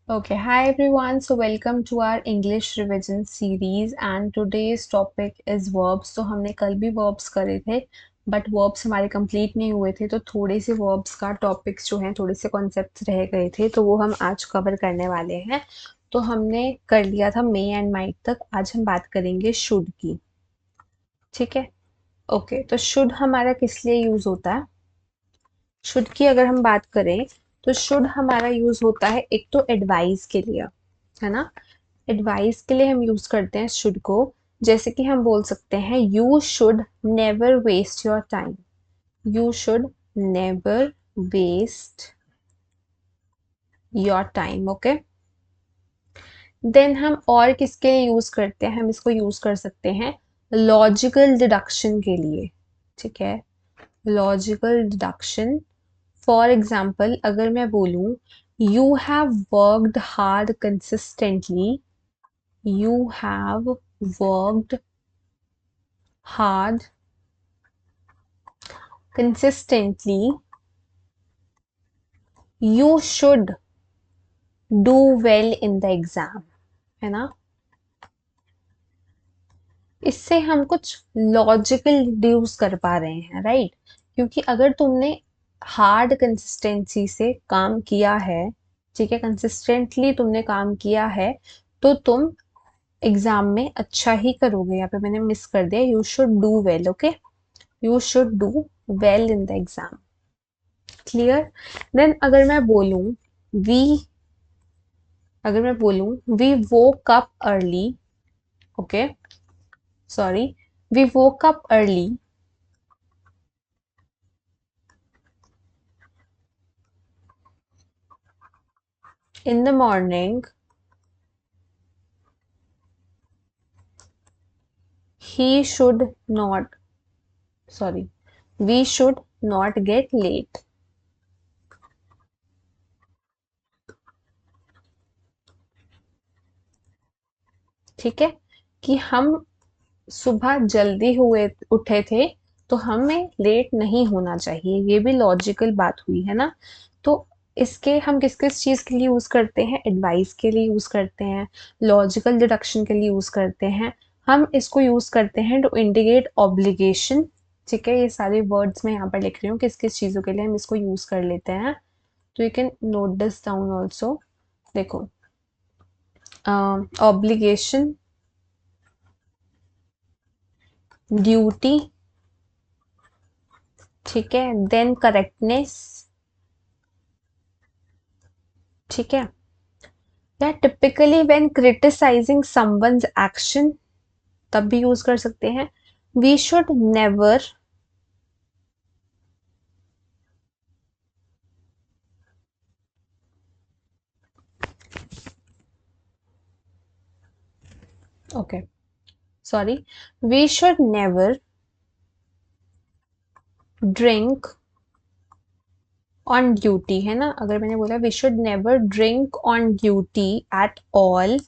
Okay, hi everyone. So welcome to our English revision series and today's topic is verbs. तो हमने कल भी verbs करे थे बट verbs हमारे complete नहीं हुए थे तो थोड़े से verbs का topics जो हैं थोड़े से concepts रह गए थे तो वो हम आज cover करने वाले हैं। तो हमने कर लिया था may and might तक, आज हम बात करेंगे should की। ठीक है, ओके तो should हमारा किस लिए यूज होता है? शुड की अगर हम बात करें तो शुड हमारा यूज होता है एक तो एडवाइस के लिए, है ना। एडवाइस के लिए हम यूज करते हैं शुड को। जैसे कि हम बोल सकते हैं you should never waste your time. You should never waste your time. Okay, then हम और किसके लिए यूज करते हैं? हम इसको यूज कर सकते हैं लॉजिकल डिडक्शन के लिए। ठीक है, लॉजिकल डिडक्शन। फॉर एग्जाम्पल अगर मैं बोलूं you have worked hard consistently, you have worked hard consistently, you should do well in the exam, है ना। इससे हम कुछ लॉजिकल डिड्यूस कर पा रहे हैं, राइट। क्योंकि अगर तुमने हार्ड कंसिस्टेंसी से काम किया है, ठीक है, कंसिस्टेंटली तुमने काम किया है तो तुम एग्जाम में अच्छा ही करोगे। यहाँ पे मैंने मिस कर दिया, you should do well. Okay, you should do well in the exam. Clear. Then we अगर मैं बोलूं we woke up early, okay sorry, we woke up early in the morning, he should not, sorry, we should not get late। ठीक है, कि हम सुबह जल्दी हुए उठे थे तो हमें लेट नहीं होना चाहिए, ये भी लॉजिकल बात हुई, है ना। तो इसके हम किस किस चीज के लिए यूज करते हैं? एडवाइस के लिए यूज करते हैं, लॉजिकल डिडक्शन के लिए यूज करते हैं, हम इसको यूज करते हैं टू इंडिकेट ऑब्लिगेशन। ठीक है, ये सारे वर्ड्स मैं यहाँ पर लिख रही हूँ किस किस चीजों के लिए हम इसको यूज कर लेते हैं। तो you can note this down also. देखो, ऑब्लिगेशन, ड्यूटी, ठीक है, देन करेक्टनेस, ठीक है, या typically when criticising someone's action तब भी यूज कर सकते हैं। We should never, okay sorry, we should never drink on duty, है ना। अगर मैंने बोला we should never drink on duty at all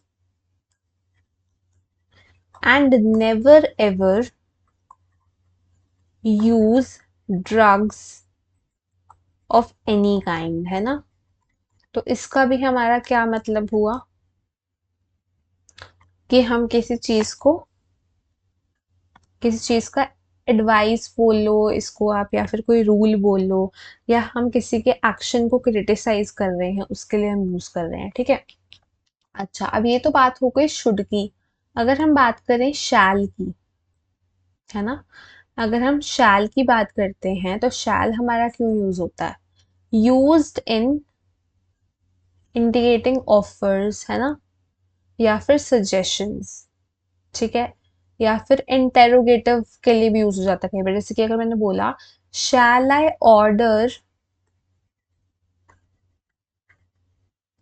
and never ever use drugs of any kind, है ना। तो इसका भी हमारा क्या मतलब हुआ कि हम किसी चीज का एडवाइस बोल लो इसको आप, या फिर कोई रूल बोल लो, या हम किसी के एक्शन को क्रिटिसाइज कर रहे हैं उसके लिए हम यूज कर रहे हैं। ठीक है, अच्छा अब ये तो बात हो गई शुड की। अगर हम बात करें शैल की, है ना, अगर हम शैल की बात करते हैं तो शैल हमारा क्यों यूज होता है? यूज्ड इन इंडिकेटिंग ऑफर्स, है ना, या फिर सजेशंस। ठीक है, या फिर इंटेरोगेटिव के लिए भी यूज हो जाता है कई बार। जैसे कि अगर मैंने बोला shall I order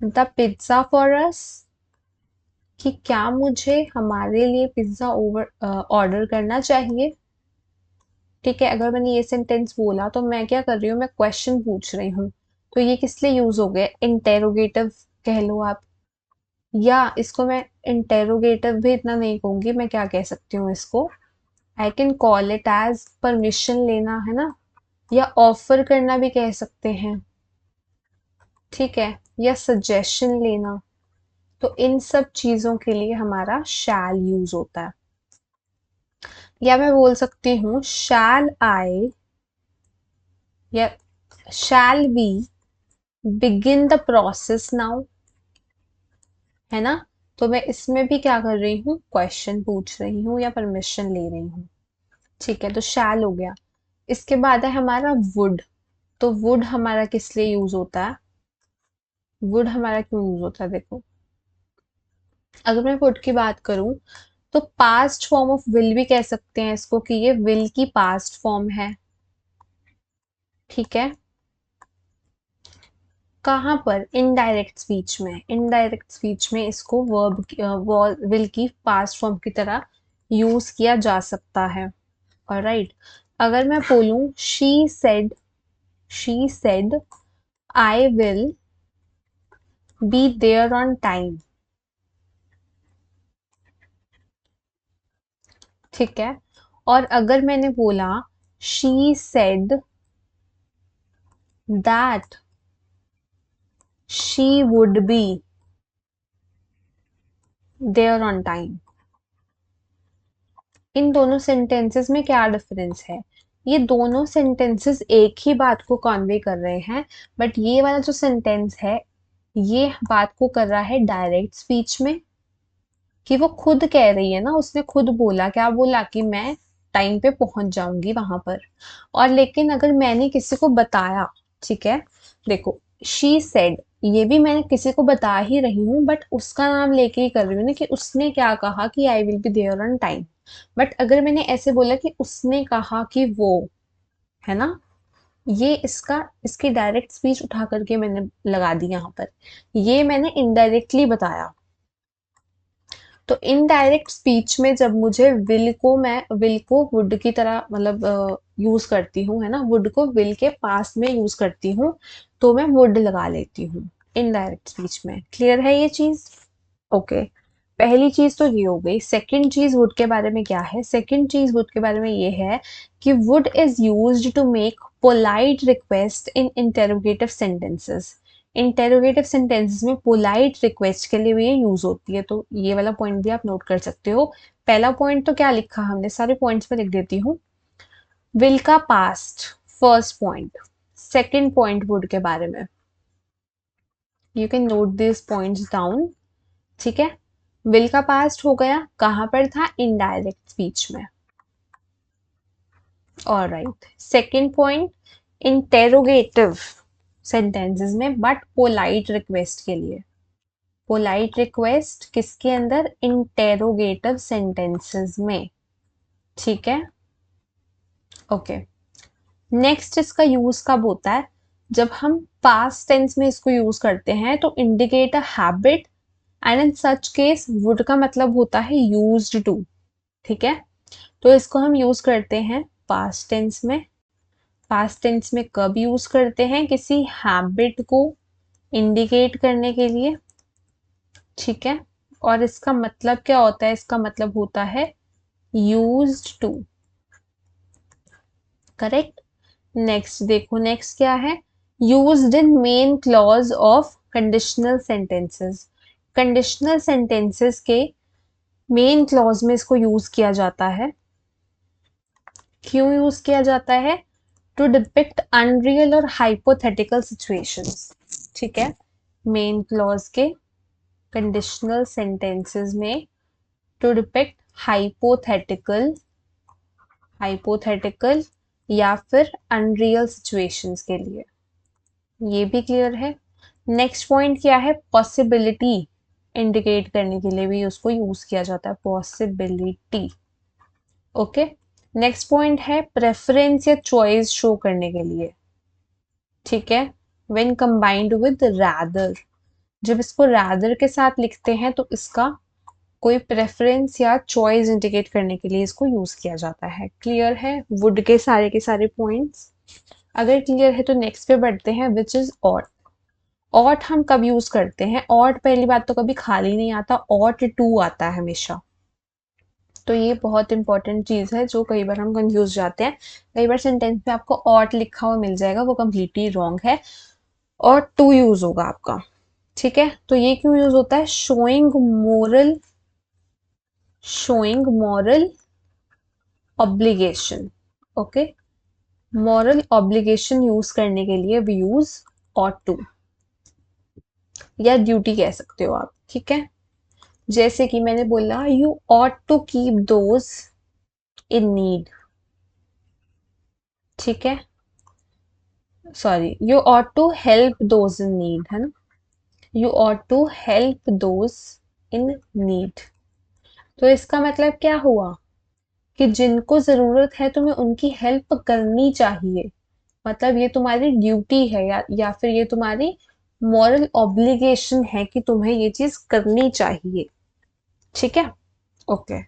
the pizza for us, कि क्या मुझे हमारे लिए पिज्जा ऑर्डर करना चाहिए। ठीक है, अगर मैंने ये सेंटेंस बोला तो मैं क्या कर रही हूँ, मैं क्वेश्चन पूछ रही हूँ। तो ये किस लिए यूज हो गया? इंटेरोगेटिव कह लो आप, या इसको मैं इंटेरोगेटिव भी इतना नहीं कहूंगी, मैं क्या कह सकती हूँ इसको, I can call it as permission लेना, है ना, या ऑफर करना भी कह सकते हैं। ठीक है, या सजेशन लेना। तो इन सब चीजों के लिए हमारा शैल यूज होता है। या मैं बोल सकती हूँ शैल आई या shall we begin the process now, है ना। तो मैं इसमें भी क्या कर रही हूँ, क्वेश्चन पूछ रही हूँ या परमिशन ले रही हूँ। ठीक है, तो शैल हो गया। इसके बाद है हमारा वुड। तो वुड हमारा किस लिए यूज होता है, वुड हमारा क्यों यूज होता है, देखो। अगर मैं वुड की बात करूं तो पास्ट फॉर्म ऑफ विल भी कह सकते हैं इसको, कि ये विल की पास्ट फॉर्म है। ठीक है, कहाँ पर, इनडायरेक्ट स्पीच में। इनडायरेक्ट स्पीच में इसको वर्ब विल की पास्ट फॉर्म की तरह यूज किया जा सकता है। ऑलराइट, अगर मैं बोलूं she said I will be there on time. ठीक है, और अगर मैंने बोला she said that she would be there on time, इन दोनों सेंटेंसेस में क्या डिफरेंस है। ये दोनों सेंटेंसेस एक ही बात को कॉन्वे कर रहे हैं, बट ये वाला जो सेंटेंस है ये बात को कर रहा है डायरेक्ट स्पीच में, कि वो खुद कह रही है ना, उसने खुद बोला, क्या बोला, कि मैं टाइम पे पहुंच जाऊंगी वहां पर। और लेकिन अगर मैंने किसी को बताया, ठीक है, देखो, शी सेड, ये भी मैंने किसी को बता ही रही हूँ, बट उसका नाम लेके ही कर रही हूँ ना, कि उसने क्या कहा कि I will be there on time. But अगर मैंने ऐसे बोला कि उसने कहा कि वो, है ना, ये इसकी डायरेक्ट स्पीच उठा करके मैंने लगा दी यहाँ पर, ये मैंने इनडायरेक्टली बताया। तो इनडायरेक्ट स्पीच में जब मुझे विल को वुड की तरह मतलब यूज करती हूँ, है ना, वुड को विल के पास में यूज करती हूँ, तो मैं वुड लगा लेती हूँ इनडायरेक्ट स्पीच में। क्लियर है ये चीज? ओके, पहली चीज तो ये हो गई। सेकंड चीज वुड के बारे में क्या है, सेकंड चीज वुड के बारे में ये है कि would is used to make polite request in interrogative sentences. Interrogative sentences में पोलाइट रिक्वेस्ट के लिए भी ये यूज होती है, तो ये वाला पॉइंट भी आप नोट कर सकते हो। पहला पॉइंट तो क्या लिखा हमने, सारे पॉइंट्स में लिख देती हूँ। विल का past, first point. Second point would के बारे में, you can note this points down. ठीक है, विल का पास्ट हो गया, कहां पर था, इनडायरेक्ट स्पीच में। Alright, second point, interrogative sentences में बट पोलाइट रिक्वेस्ट के लिए। पोलाइट रिक्वेस्ट किसके अंदर, इंटेरोगेटिव सेंटेंसेस में। ठीक है, ओके। नेक्स्ट इसका यूज कब होता है, जब हम पास्ट टेंस में इसको यूज करते हैं तो indicate a habit, and in such case would का मतलब होता है यूज्ड टू। ठीक है, तो इसको हम यूज करते हैं पास्ट टेंस में। पास्ट टेंस में कब यूज करते हैं, किसी हैबिट को इंडिकेट करने के लिए। ठीक है, और इसका मतलब क्या होता है, इसका मतलब होता है यूज्ड टू। करेक्ट। नेक्स्ट देखो, नेक्स्ट क्या है, used in main clause of conditional sentences. Conditional sentences के मेन क्लॉज में इसको यूज किया जाता है। क्यों यूज किया जाता है, टू डिपिक्ट अनरियल और हाइपोथेटिकल सिचुएशंस। ठीक है, मेन क्लॉज के कंडीशनल सेंटेंसेस में टू डिपिक्ट हाइपोथेटिकल, हाइपोथेटिकल या फिर अनरियल सिचुएशंस के लिए। ये भी क्लियर है। नेक्स्ट पॉइंट क्या है, पॉसिबिलिटी इंडिकेट करने के लिए भी उसको यूज किया जाता है, पॉसिबिलिटी। ओके, नेक्स्ट पॉइंट है प्रेफरेंस या चॉइस शो करने के लिए। ठीक है, व्हेन कंबाइंड विद रैदर, जब इसको रैदर के साथ लिखते हैं तो इसका कोई प्रेफरेंस या चॉइस इंडिकेट करने के लिए इसको यूज किया जाता है। क्लियर है वुड के सारे पॉइंट्स? अगर क्लियर है तो नेक्स्ट पे बढ़ते हैं, विच इज ऑट। ऑट हम कब यूज करते हैं, ऑट पहली बात तो कभी खाली नहीं आता, ऑट टू आता है हमेशा। तो ये बहुत इंपॉर्टेंट चीज है जो कई बार हम कंफ्यूज जाते हैं। कई बार सेंटेंस में आपको ऑट लिखा हुआ मिल जाएगा, वो कम्प्लीटली रॉन्ग है, और टू यूज होगा आपका। ठीक है, तो ये क्यों यूज होता है? Showing moral obligation. Okay, moral obligation use करने के लिए वी यूज ought टू, या ड्यूटी कह सकते हो आप। ठीक है, जैसे कि मैंने बोला you ought to keep those in need. ठीक है, sorry, you ought to help those in need, है ना? You ought to help those in need. तो इसका मतलब क्या हुआ कि जिनको जरूरत है तुम्हें उनकी हेल्प करनी चाहिए। मतलब ये तुम्हारी ड्यूटी है, या फिर ये तुम्हारी मॉरल ऑब्लिगेशन है कि तुम्हें ये चीज करनी चाहिए। ठीक है, ओके।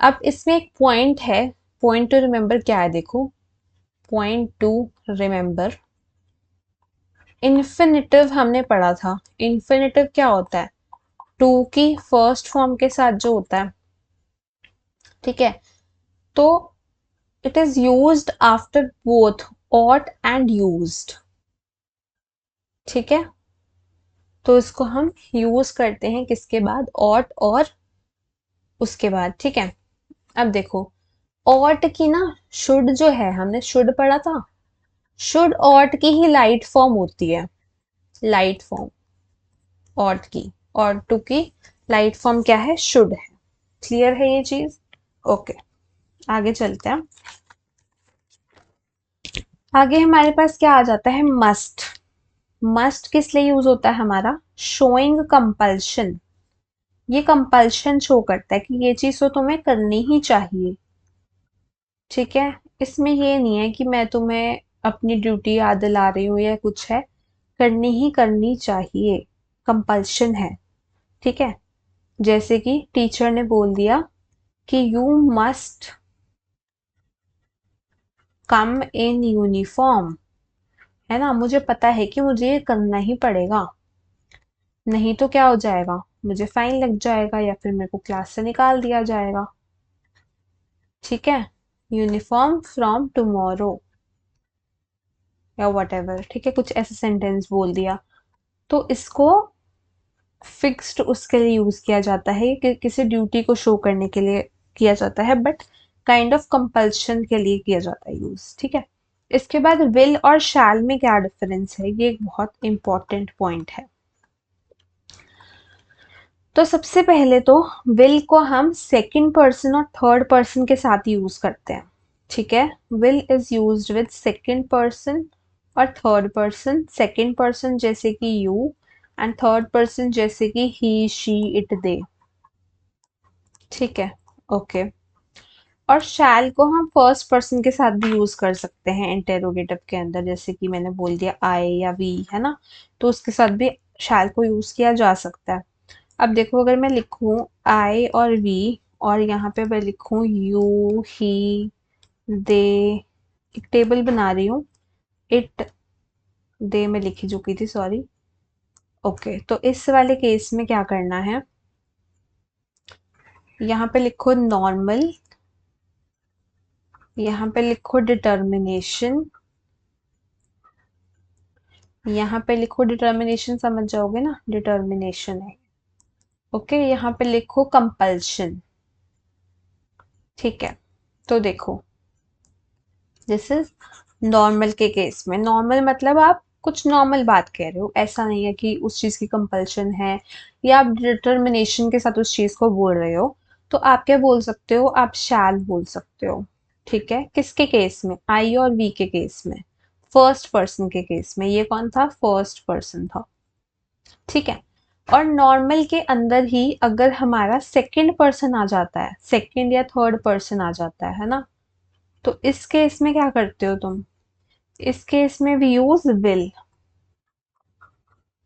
अब इसमें एक पॉइंट है, पॉइंट टू रिमेम्बर क्या है देखो। पॉइंट टू रिमेम्बर, इन्फिनिटिव हमने पढ़ा था। इन्फिनिटिव क्या होता है? टू की फर्स्ट फॉर्म के साथ जो होता है। ठीक है, तो it is used after both ought and used. ठीक है, तो इसको हम यूज करते हैं किसके बाद? ought और उसके बाद। ठीक है, अब देखो, ought की ना शुड जो है, हमने शुड पढ़ा था। शुड ought की ही लाइट फॉर्म होती है, लाइट फॉर्म ought की। ought टू की लाइट फॉर्म क्या है? शुड है। क्लियर है ये चीज? ओके, आगे चलते हैं। आगे हमारे पास क्या आ जाता है? मस्ट। मस्ट किस लिए यूज होता है हमारा? Showing compulsion. ये कंपल्शन शो करता है कि ये चीज तो तुम्हें करनी ही चाहिए। ठीक है, इसमें ये नहीं है कि मैं तुम्हें अपनी ड्यूटी याद दिला रही हूँ या कुछ है, करनी ही करनी चाहिए, कंपल्शन है। ठीक है, जैसे कि टीचर ने बोल दिया कि you must come in uniform, है ना? मुझे पता है कि मुझे ये करना ही पड़ेगा, नहीं तो क्या हो जाएगा? मुझे फाइन लग जाएगा या फिर मेरे को क्लास से निकाल दिया जाएगा। ठीक है, यूनिफॉर्म फ्रॉम टुमारो या वट एवर। ठीक है, कुछ ऐसा सेंटेंस बोल दिया, तो इसको फिक्स्ड उसके लिए यूज किया जाता है कि किसी ड्यूटी को शो करने के लिए किया जाता है, बट काइंड ऑफ कंपल्शन के लिए किया जाता है यूज। ठीक है, इसके बाद विल और शैल में क्या डिफरेंस है? ये एक बहुत इंपॉर्टेंट पॉइंट है। तो सबसे पहले तो विल को हम सेकंड पर्सन और थर्ड पर्सन के साथ यूज करते हैं। ठीक है, will is used with second person और थर्ड पर्सन। सेकंड पर्सन जैसे कि यू, एंड थर्ड पर्सन जैसे कि ही शी इट दे। ठीक है, ओके। और शैल को हम फर्स्ट पर्सन के साथ भी यूज कर सकते हैं इंटेरोगेटिव के अंदर, जैसे कि मैंने बोल दिया आई या वी, है ना? तो उसके साथ भी शैल को यूज किया जा सकता है। अब देखो, अगर मैं लिखूं आई और वी, और यहाँ पे मैं लिखूं यू ही दे, एक टेबल बना रही हूँ। इट, दे में लिखी चुकी थी, सॉरी। ओके, तो इस वाले केस में क्या करना है? यहाँ पे लिखो नॉर्मल, यहाँ पे लिखो डिटर्मिनेशन, यहाँ पे लिखो डिटर्मिनेशन, समझ जाओगे ना, डिटर्मिनेशन है। ओके, यहाँ पे लिखो कंपल्शन। ठीक है, तो देखो, दिस इज नॉर्मल के केस में। नॉर्मल मतलब आप कुछ नॉर्मल बात कह रहे हो, ऐसा नहीं है कि उस चीज की कंपल्शन है या आप डिटर्मिनेशन के साथ उस चीज को बोल रहे हो। तो आप क्या बोल सकते हो? आप शैल बोल सकते हो। ठीक है, किसके केस में? आई और वी के केस में, फर्स्ट पर्सन के केस में। ये कौन था? फर्स्ट पर्सन था। ठीक है, और नॉर्मल के अंदर ही अगर हमारा सेकंड पर्सन आ जाता है, सेकंड या थर्ड पर्सन आ जाता है ना, तो इस केस में क्या करते हो तुम? इस केस में वी यूज विल।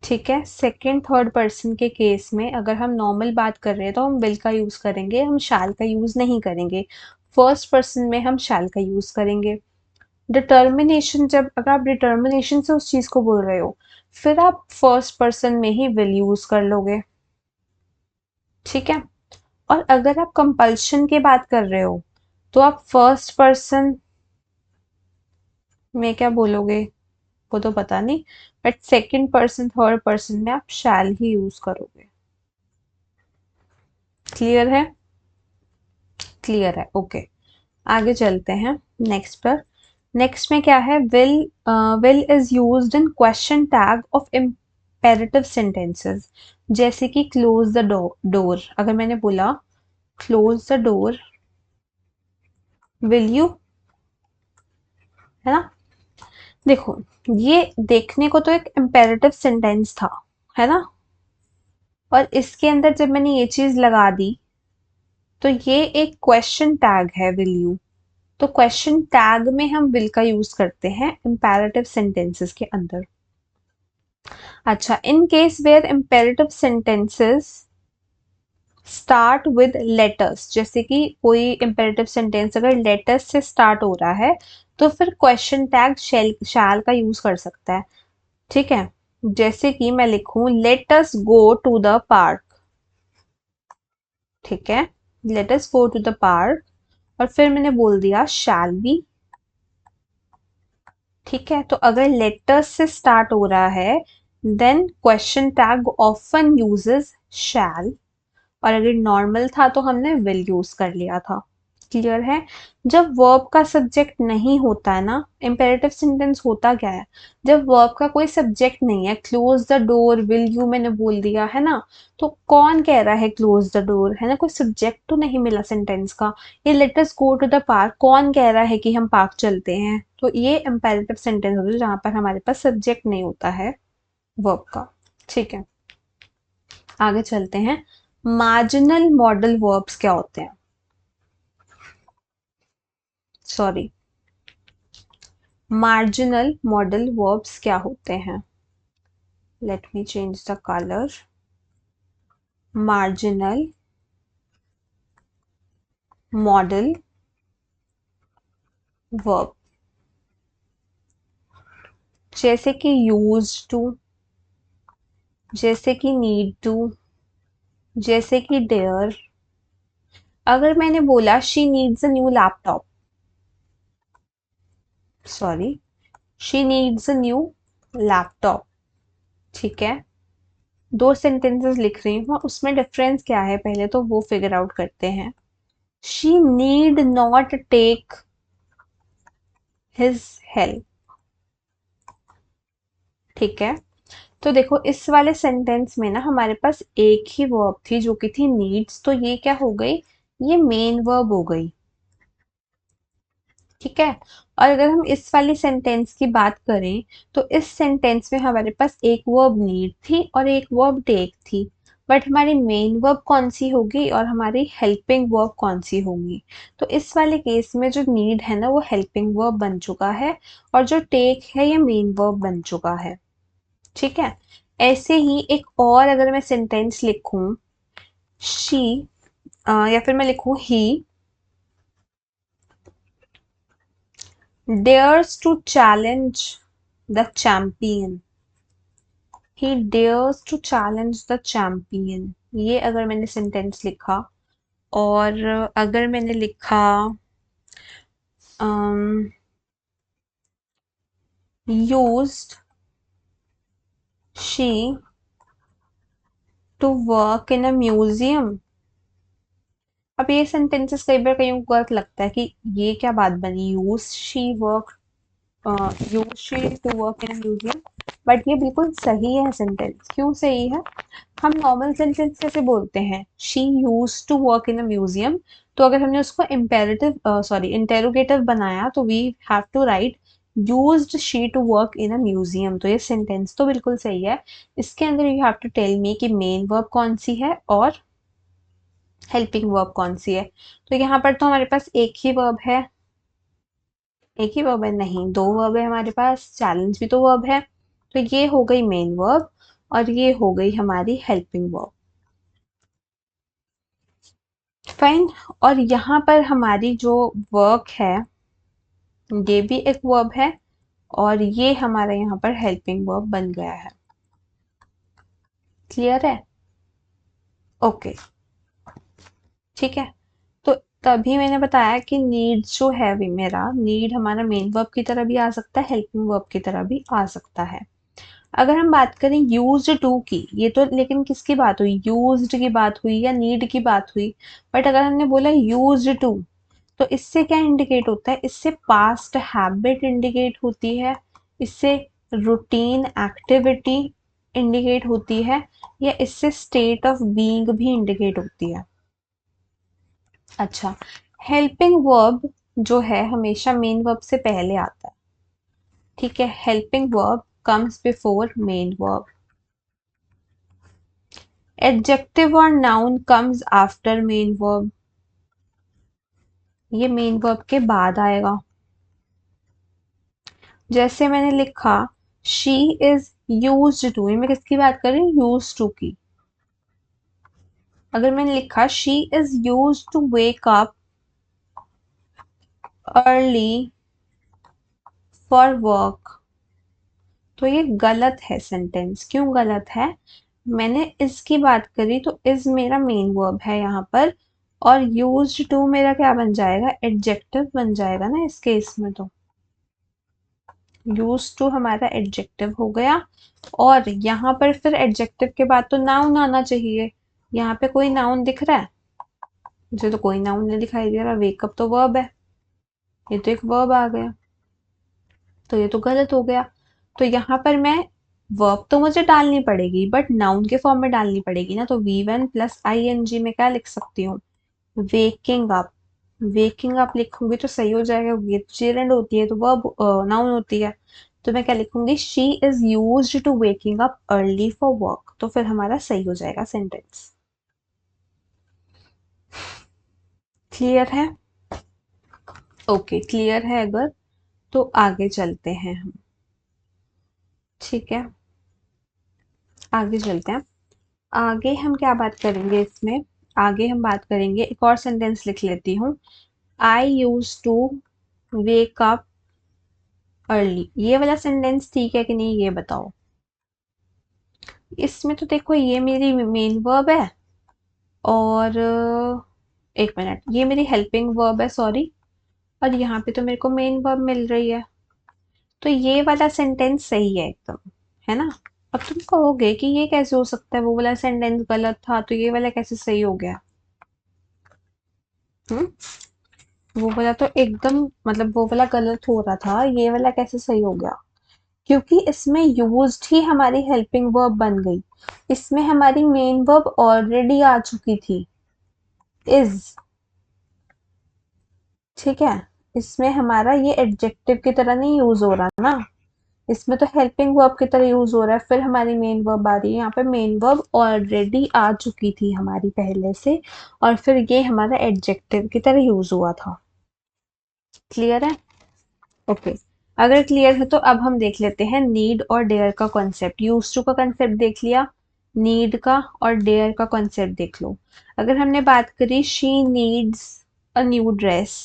ठीक है, सेकंड थर्ड पर्सन के केस में अगर हम नॉर्मल बात कर रहे हैं तो हम विल का यूज करेंगे, हम शैल का यूज नहीं करेंगे। फर्स्ट पर्सन में हम शैल का यूज करेंगे। डिटर्मिनेशन, जब अगर आप डिटर्मिनेशन से उस चीज को बोल रहे हो, फिर आप फर्स्ट पर्सन में ही विल यूज कर लोगे। ठीक है, और अगर आप कंपल्शन की बात कर रहे हो तो आप फर्स्ट पर्सन में क्या बोलोगे? वो तो पता नहीं, but second person third person में आप शैल ही यूज करोगे। क्लियर है? क्लियर है, ओके। आगे चलते हैं नेक्स्ट पर। नेक्स्ट में क्या है, will is used in question tag of imperative sentences. जैसे कि क्लोज द डोर, अगर मैंने बोला close the door, will you, है ना। देखो, ये देखने को तो एक इम्पेरेटिव सेंटेंस था, है ना, और इसके अंदर जब मैंने ये चीज लगा दी तो ये एक क्वेश्चन टैग है, विल यू। तो क्वेश्चन टैग में हम विल का यूज करते हैं इम्पेरेटिव सेंटेंसेस के अंदर। अच्छा, in case where imperative sentences start with letters, जैसे कि कोई इम्पेरेटिव सेंटेंस अगर लेटर्स से स्टार्ट हो रहा है तो फिर क्वेश्चन टैग शैल का यूज कर सकता है। ठीक है, जैसे कि मैं लिखूं let us go to the park. ठीक है, let us go to the park, और फिर मैंने बोल दिया शैल बी। ठीक है, तो अगर लेटर्स से स्टार्ट हो रहा है then question tag often uses shall, और अगर नॉर्मल था तो हमने विल यूज कर लिया था। क्लियर है? जब वर्ब का सब्जेक्ट नहीं होता है ना, इम्पेरेटिव सेंटेंस होता क्या है, जब वर्ब का कोई सब्जेक्ट नहीं है, close the door, will you मैंने बोल दिया है ना, तो कौन कह रहा है क्लोज द डोर, है ना, कोई सब्जेक्ट तो नहीं मिला सेंटेंस का। ये let us go to the park, कौन कह रहा है कि हम पार्क चलते हैं, तो ये इम्पेरेटिव सेंटेंस होता है जहां पर हमारे पास सब्जेक्ट नहीं होता है वर्ब का। ठीक है, आगे चलते हैं। मार्जिनल मॉडल वर्ब्स क्या होते हैं? सॉरी, मार्जिनल मॉडल वर्ब्स क्या होते हैं? Let me change the colour. Marginal modal verb, जैसे कि यूज टू, जैसे कि नीड टू, जैसे कि डेयर। अगर मैंने बोला she needs a new laptop, sorry, she needs a new laptop. ठीक है, दो सेंटेंसेस लिख रही हूँ, उसमें डिफरेंस क्या है पहले तो वो फिगर आउट करते हैं। She need not take his help. ठीक है, तो देखो इस वाले सेंटेंस में ना हमारे पास एक ही वर्ब थी जो कि थी नीड्स, तो ये क्या हो गई, ये मेन वर्ब हो गई। ठीक है, और अगर हम इस वाली सेंटेंस की बात करें तो इस सेंटेंस में हमारे पास एक वर्ब नीड थी और एक वर्ब टेक थी, बट हमारी मेन वर्ब कौन सी होगी और हमारी हेल्पिंग वर्ब कौन सी होगी? तो इस वाले केस में जो नीड है ना वो हेल्पिंग वर्ब बन चुका है, और जो टेक है ये मेन वर्ब बन चुका है। ठीक है, ऐसे ही एक और अगर मैं सेंटेंस लिखूं, शी, या फिर मैं लिखूं ही dares to challenge the champion, he dares to challenge the champion, ये अगर मैंने सेंटेंस लिखा, और अगर मैंने लिखा used she to work in a museum। अब ये सेंटेंसेस कई बार कईयों को गलत लगता है कि ये क्या बात बनी, use she work, use she to work in museum, but ये बिल्कुल सही है सेंटेंस। क्यों सही है? हम नॉर्मल सेंटेंस कैसे बोलते हैं, she use to work in a museum, तो अगर हमने उसको इम्पेरेटिव सॉरी इंटेरोगेटिव बनाया तो we have to write used she to work in a museum, तो ये सेंटेंस तो बिल्कुल सही है। इसके अंदर you have to tell me कि मेन वर्ब कौन सी है और हेल्पिंग वर्ब कौन सी है। तो यहाँ पर तो हमारे पास एक ही वर्ब है, एक ही वर्ब है नहीं, दो वर्ब है हमारे पास, चैलेंज भी तो वर्ब है, तो ये हो गई मेन वर्ब और ये हो गई हमारी हेल्पिंग वर्ब। फाइन, और यहाँ पर हमारी जो वर्क है ये भी एक वर्ब है, और ये हमारा यहाँ पर हेल्पिंग वर्ब बन गया है। क्लियर है? ओके, ठीक है, तो तभी मैंने बताया कि नीड जो है भी मेरा नीड हमारा मेन वर्ब की तरह भी आ सकता है, हेल्पिंग वर्ब की तरह भी आ सकता है। अगर हम बात करें यूज्ड टू की, ये तो लेकिन किसकी बात हुई, यूज्ड की बात हुई या नीड की बात हुई। बट अगर हमने बोला यूज्ड टू, तो इससे क्या इंडिकेट होता है, इससे पास्ट हैबिट इंडिकेट होती है, इससे रूटीन एक्टिविटी इंडिकेट होती है, या इससे स्टेट ऑफ बीइंग भी इंडिकेट होती है। अच्छा, हेल्पिंग वर्ब जो है हमेशा मेन वर्ब से पहले आता है। ठीक है, helping verb comes before main verb. Adjective और noun comes after main verb, ये मेन वर्ब के बाद आएगा। जैसे मैंने लिखा शी इज यूज्ड टू, ये मैं किसकी बात कर रही हूँ, यूज टू की। अगर मैंने लिखा she is used to wake up early for work, तो ये गलत है सेंटेंस। क्यों गलत है, मैंने इसकी बात करी तो इज मेरा मेन वर्ब है यहाँ पर, और यूज्ड टू मेरा क्या बन जाएगा, एडजेक्टिव बन जाएगा ना इस केस में। तो यूज टू हमारा एडजेक्टिव हो गया, और यहाँ पर फिर एडजेक्टिव के बाद तो नाउन आना चाहिए। यहाँ पे कोई नाउन दिख रहा है, मुझे तो कोई नाउन नहीं दिखाई दे रहा। वेकअप तो वर्ब है, ये तो एक वर्ब आ गया, तो ये तो गलत हो गया। तो यहाँ पर मैं वर्ब तो मुझे डालनी पड़ेगी, बट नाउन के फॉर्म में डालनी पड़ेगी ना। तो V1 प्लस ING में क्या लिख सकती हूँ, वेकिंग अप। वेकिंग अप लिखूंगी तो सही हो जाएगा, ये जेरेंड होती है तो वर्ब नाउन होती है। तो मैं क्या लिखूंगी, she is used to waking up early for work, तो फिर हमारा सही हो जाएगा सेंटेंस। क्लियर है, ओके क्लियर है अगर, तो आगे चलते हैं हम। ठीक है, आगे चलते हैं। आगे हम क्या बात करेंगे इसमें, आगे हम बात करेंगे, एक और सेंटेंस लिख लेती हूँ। I use to wake up early, ये वाला सेंटेंस ठीक है कि नहीं, ये बताओ। इसमें तो देखो ये मेरी मेन वर्ब है, और एक मिनट, ये मेरी हेल्पिंग वर्ब है, सॉरी, और यहाँ पे तो मेरे को मेन वर्ब मिल रही है। तो ये वाला सेंटेंस सही है एकदम, है ना। अब तुम कहोगे कि ये कैसे हो सकता है, वो वाला सेंटेंस गलत था तो ये वाला कैसे सही हो गया। हम्म, वो वाला तो एकदम, मतलब वो वाला गलत हो रहा था, ये वाला कैसे सही हो गया, क्योंकि इसमें यूज्ड ही हमारी हेल्पिंग वर्ब बन गई। इसमें हमारी मेन वर्ब ऑलरेडी आ चुकी थी, इज। ठीक है, इसमें हमारा ये एडजेक्टिव की तरह नहीं यूज हो रहा ना, इसमें तो हेल्पिंग वर्ब की तरह यूज हो रहा है। फिर हमारी मेन वर्ब आ रही है, यहाँ पे मेन वर्ब ऑलरेडी आ चुकी थी हमारी पहले से, और फिर ये हमारा एडजेक्टिव की तरह यूज हुआ था। क्लियर है, ओके। अगर क्लियर है तो अब हम देख लेते हैं नीड और डेयर का कॉन्सेप्ट। यूज टू का कॉन्सेप्ट देख लिया, नीड का और डेयर का कॉन्सेप्ट देख लो। अगर हमने बात करी she needs a new dress,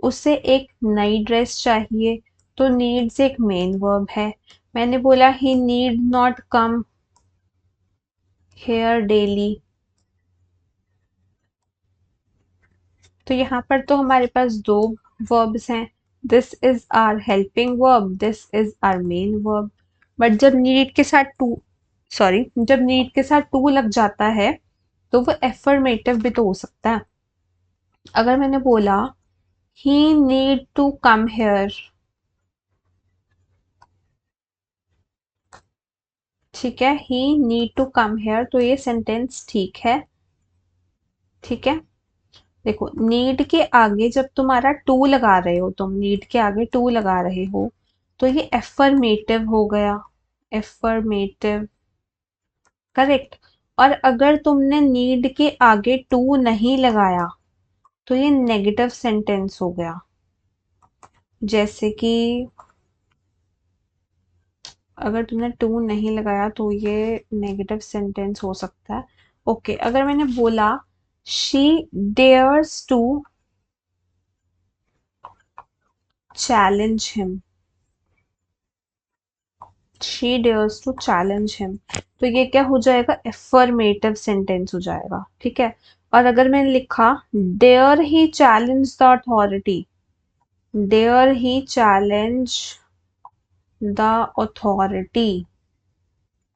उसे एक नई ड्रेस चाहिए, तो नीड्स एक मेन वर्ब है। मैंने बोला he need not come here daily, तो यहाँ पर तो हमारे पास दो वर्ब्स हैं, this is our helping verb, this is our main verb. But जब नीड के साथ टू, सॉरी, जब नीड के साथ टू लग जाता है तो वो एफर्मेटिव भी तो हो सकता है। अगर मैंने बोला he need to come here, ठीक है, ही नीड टू कम हेयर, तो ये सेंटेंस ठीक है। ठीक है, देखो नीड के आगे जब तुम्हारा टू लगा रहे हो, तुम नीड के आगे टू लगा रहे हो, तो ये एफर्मेटिव हो गया, एफर्मेटिव, करेक्ट। और अगर तुमने नीड के आगे टू नहीं लगाया तो ये नेगेटिव सेंटेंस हो गया। जैसे कि अगर तुमने टू नहीं लगाया तो ये नेगेटिव सेंटेंस हो सकता है। ओके, अगर मैंने बोला she dares to challenge him, she dares to challenge him, तो ये क्या हो जाएगा, एफर्मेटिव सेंटेंस हो जाएगा, ठीक है। और अगर मैंने लिखा dare he challenge the authority, dare he challenge the authority,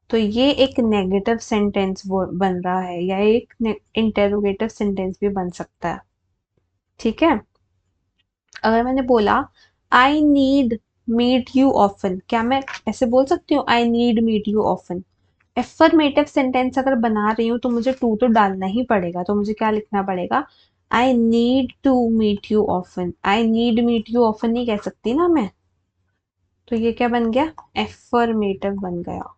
तो ये एक नेगेटिव सेंटेंस बन रहा है, या एक इंटेरोगेटिव सेंटेंस भी बन सकता है, ठीक है। अगर मैंने बोला I need meet you often, क्या मैं ऐसे बोल सकती हूँ I need meet you often? Affirmative sentence अगर बना रही हूँ तो मुझे टू तो डालना ही पड़ेगा, तो मुझे क्या लिखना पड़ेगा, I need to meet you often, I need meet you often नहीं कह सकती ना मैं, तो ये क्या बन गया, एफर्मेटिव बन गया।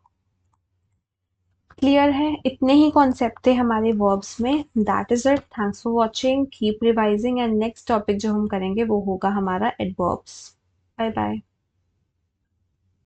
क्लियर है, इतने ही कॉन्सेप्ट थे हमारे वर्ब्स में। That is it, thanks for watching, keep revising, and next topic जो हम करेंगे वो होगा हमारा एडवर्ब्स। Bye bye.